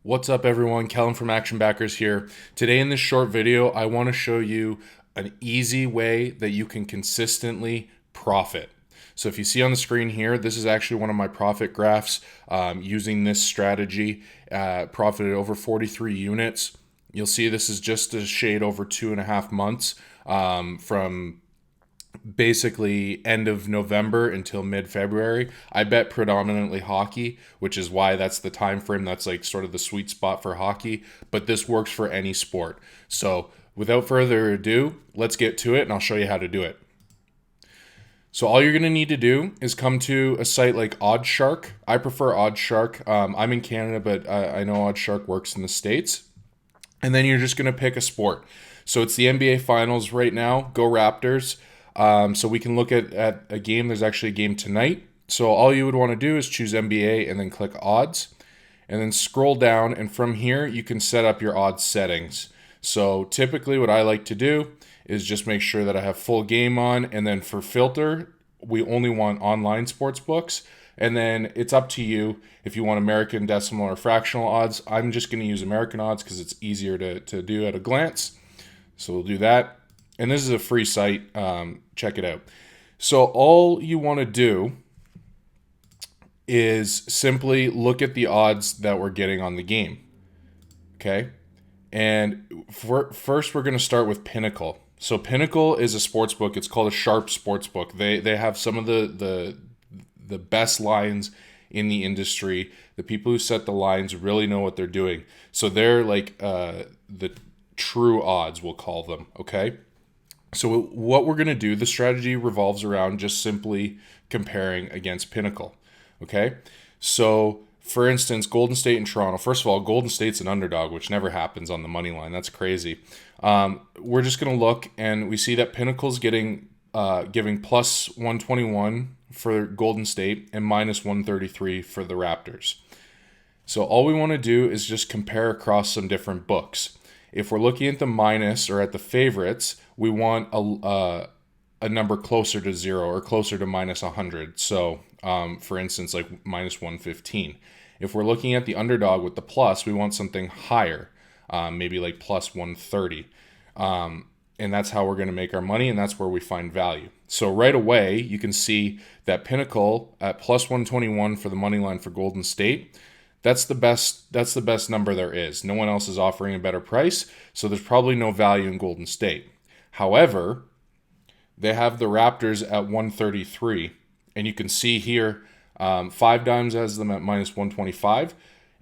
What's up everyone, Kellen from Action Backers here. Today in this short video, I want to show you an easy way that you can consistently profit. So if you see on the screen here, this is actually one of my profit graphs using this strategy. Profited over 43 units. You'll see this is just a shade over 2.5 months from basically end of November until mid-February. I bet predominantly hockey, which is why that's the time frame. That's like sort of the sweet spot for hockey, but this works for any sport. So without further ado, let's get to it and I'll show you how to do it. So all you're going to need to do is come to a site like OddsShark. I prefer OddsShark. I'm in Canada, but I know OddsShark works in the States. And then you're just going to pick a sport. So it's the NBA Finals right now. Go Raptors. So we can look at a game. There's actually a game tonight. So all you would want to do is choose NBA and then click odds. And then scroll down. And from here, you can set up your odds settings. So typically what I like to do is just make sure that I have full game on. And then for filter, we only want online sports books. And then it's up to you if you want American decimal or fractional odds. I'm just going to use American odds because it's easier to do at a glance. So we'll do that. And this is a free site. Check it out. So all you want to do is simply look at the odds that we're getting on the game. Okay? And first we're going to start with Pinnacle. So Pinnacle is a sports book. It's called a sharp sports book. They have some of the best lines in the industry. The people who set the lines really know what they're doing. So they're like the true odds, we'll call them, okay? So what we're going to do, the strategy revolves around just simply comparing against Pinnacle, okay? So for instance, Golden State and Toronto. First of all, Golden State's an underdog, which never happens on the money line. That's crazy. We're just going to look, and we see that Pinnacle's giving plus 121 for Golden State and minus 133 for the Raptors. So all we want to do is just compare across some different books. If we're looking at the minus or at the favorites, we want a number closer to 0 or closer to minus 100. So for instance, like minus 115. If we're looking at the underdog with the plus, we want something higher, maybe like plus 130. And that's how we're going to make our money, and that's where we find value. So right away, you can see that Pinnacle at plus 121 for the money line for Golden State. That's the best number there is. No one else is offering a better price, so there's probably no value in Golden State. However, they have the Raptors at 133, and you can see here 5 dimes has them at minus 125.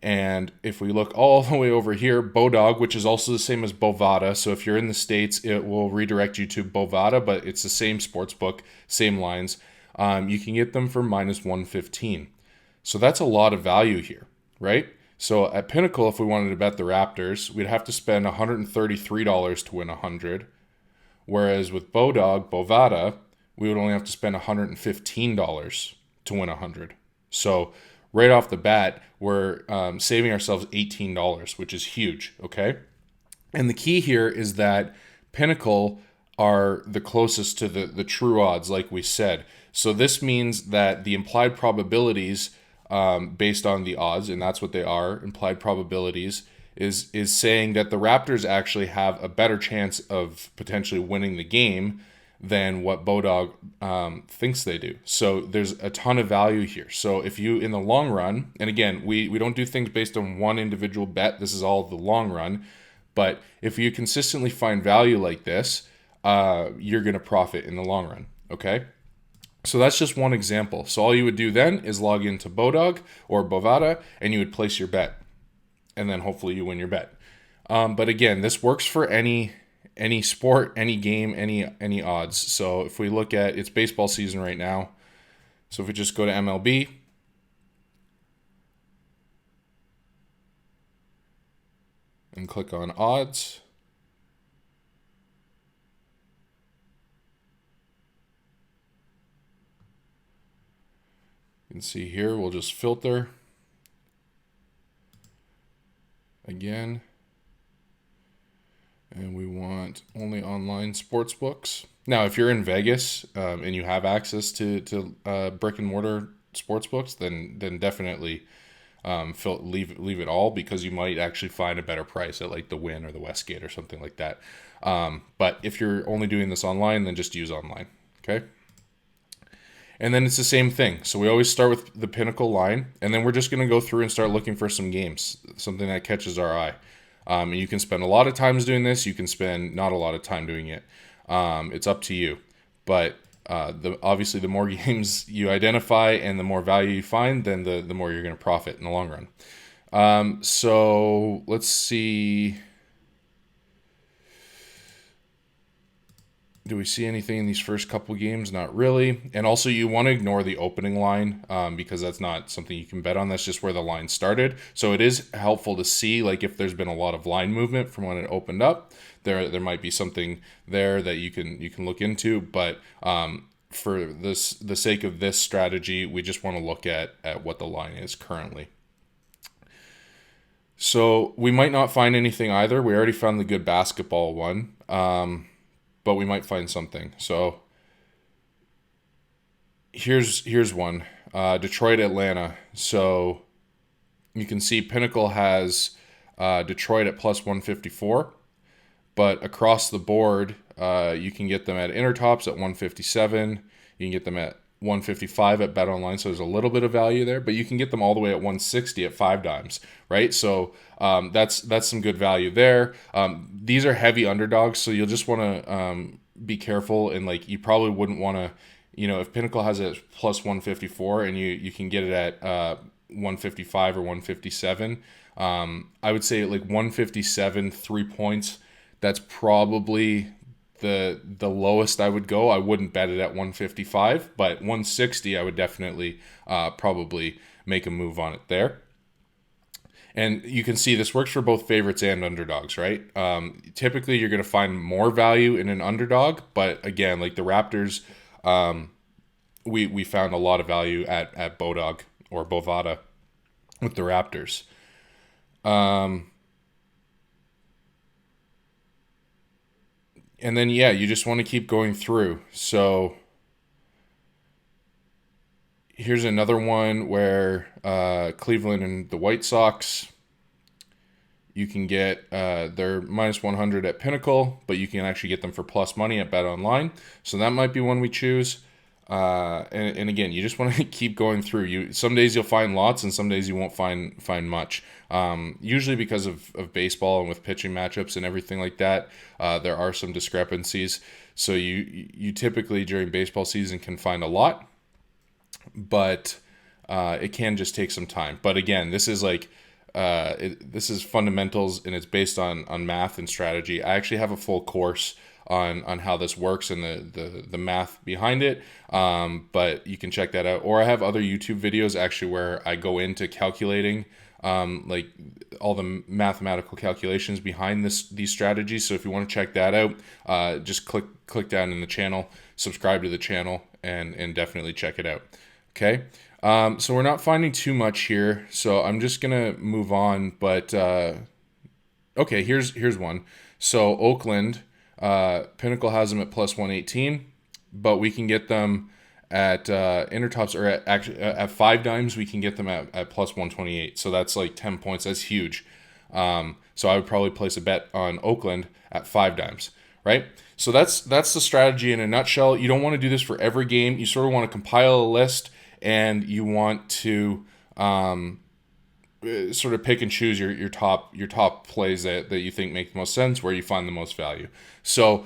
And if we look all the way over here, Bodog, which is also the same as Bovada. So if you're in the States, it will redirect you to Bovada, but it's the same sports book, same lines. You can get them for minus 115. So that's a lot of value here, right? So at Pinnacle, if we wanted to bet the Raptors, we'd have to spend $133 to win 100. Whereas with Bovada, we would only have to spend $115 to win 100. So right off the bat, we're saving ourselves $18, which is huge, okay? And the key here is that Pinnacle are the closest to the true odds, like we said. So this means that the implied probabilities based on the odds, and that's what they are, implied probabilities, is saying that the Raptors actually have a better chance of potentially winning the game than what Bodog thinks they do. So there's a ton of value here. So if you, in the long run, and again, we don't do things based on one individual bet. This is all the long run. But if you consistently find value like this, you're going to profit in the long run, okay? So that's just one example. So all you would do then is log into Bodog or Bovada, and you would place your bet. And then hopefully you win your bet. But again, this works for any sport, any game, any odds. So if we look at, it's baseball season right now. So if we just go to MLB, and click on odds, you can see here, we'll just filter again. And we want only online sports books. Now, if you're in Vegas and you have access to brick and mortar sports books, then definitely leave it all, because you might actually find a better price at like the Win or the Westgate or something like that. But if you're only doing this online, then just use online. Okay. And then it's the same thing. So we always start with the Pinnacle line, and then we're just going to go through and start looking for some games, something that catches our eye. And you can spend a lot of times doing this. You can spend not a lot of time doing it. It's up to you. But obviously, the more games you identify and the more value you find, then the more you're going to profit in the long run. So let's see. Do we see anything in these first couple games? Not really. And also, you want to ignore the opening line, because that's not something you can bet on. That's just where the line started. So it is helpful to see, like, if there's been a lot of line movement from when it opened up. There might be something there that you can look into. But for the sake of this strategy, we just want to look at what the line is currently. So we might not find anything either. We already found the good basketball one. But we might find something. So here's one. Detroit, Atlanta. So you can see Pinnacle has Detroit at plus 154. But across the board, you can get them at Intertops at 157. You can get them at 155 at Bet Online, so there's a little bit of value there. But you can get them all the way at 160 at 5 dimes, right? So that's some good value there. These are heavy underdogs, so you'll just want to be careful, and like you probably wouldn't want to, if Pinnacle has it plus 154 and you can get it at 155 or 157, I would say like 157 3 points. That's probably the lowest I would go. I wouldn't bet it at 155, but 160 I would definitely probably make a move on it there. And you can see this works for both favorites and underdogs, right? Typically, you're going to find more value in an underdog, but again, like the Raptors, we found a lot of value at Bodog or Bovada with the Raptors. And then, yeah, you just want to keep going through. So here's another one where Cleveland and the White Sox, you can get they're minus 100 at Pinnacle, but you can actually get them for plus money at Bet Online. So that might be one we choose. And again, you just want to keep going through. Some days you'll find lots, and some days you won't find much. Usually because of baseball and with pitching matchups and everything like that, there are some discrepancies. So you typically during baseball season can find a lot, but it can just take some time. But again, this is like this is fundamentals, and it's based on math and strategy. I actually have a full course on how this works and the math behind it, but you can check that out. Or I have other YouTube videos actually where I go into calculating like all the mathematical calculations behind these strategies. So if you want to check that out, just click down in the channel, subscribe to the channel, and definitely check it out. Okay. So we're not finding too much here, so I'm just gonna move on. But okay, here's one. So Oakland, Pinnacle has them at plus 118, but we can get them at Intertops, or at 5 dimes. We can get them at plus 128. So that's like 10 points. That's huge. So I would probably place a bet on Oakland at 5 dimes. Right? So that's the strategy in a nutshell. You don't want to do this for every game. You sort of want to compile a list, and you want to sort of pick and choose your top plays that you think make the most sense, where you find the most value. So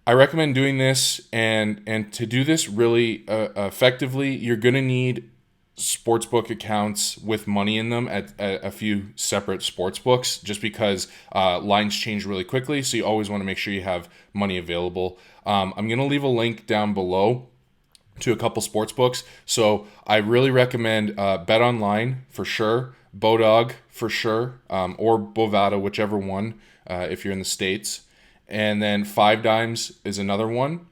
I recommend doing this, and to do this really effectively, you're going to need sportsbook accounts with money in them at a few separate sportsbooks, just because lines change really quickly. So you always want to make sure you have money available. I'm going to leave a link down below to a couple sportsbooks. So I really recommend Bet Online for sure, Bodog for sure, or Bovada, whichever one if you're in the States. And then 5 dimes is another one.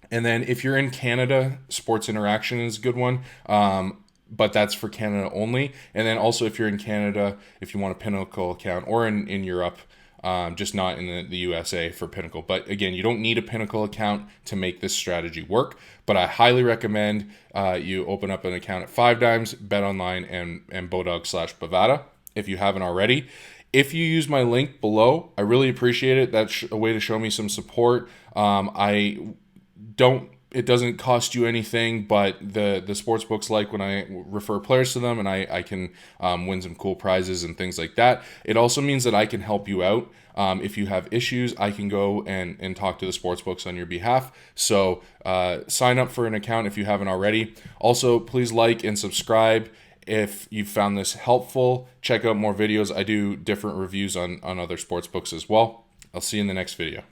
And then if you're in Canada, Sports Interaction is a good one, but that's for Canada only. And then also if you're in Canada, if you want a Pinnacle account, or in Europe, just not in the USA for Pinnacle. But again, you don't need a Pinnacle account to make this strategy work. But I highly recommend you open up an account at 5Dimes, BetOnline, and Bodog/Bovada if you haven't already. If you use my link below, I really appreciate it. That's a way to show me some support. It doesn't cost you anything, but the sports books like when I refer players to them, and I can win some cool prizes and things like that. It also means that I can help you out. If you have issues, I can go and talk to the sports books on your behalf. So sign up for an account if you haven't already. Also, please like and subscribe if you found this helpful. Check out more videos. I do different reviews on other sports books as well. I'll see you in the next video.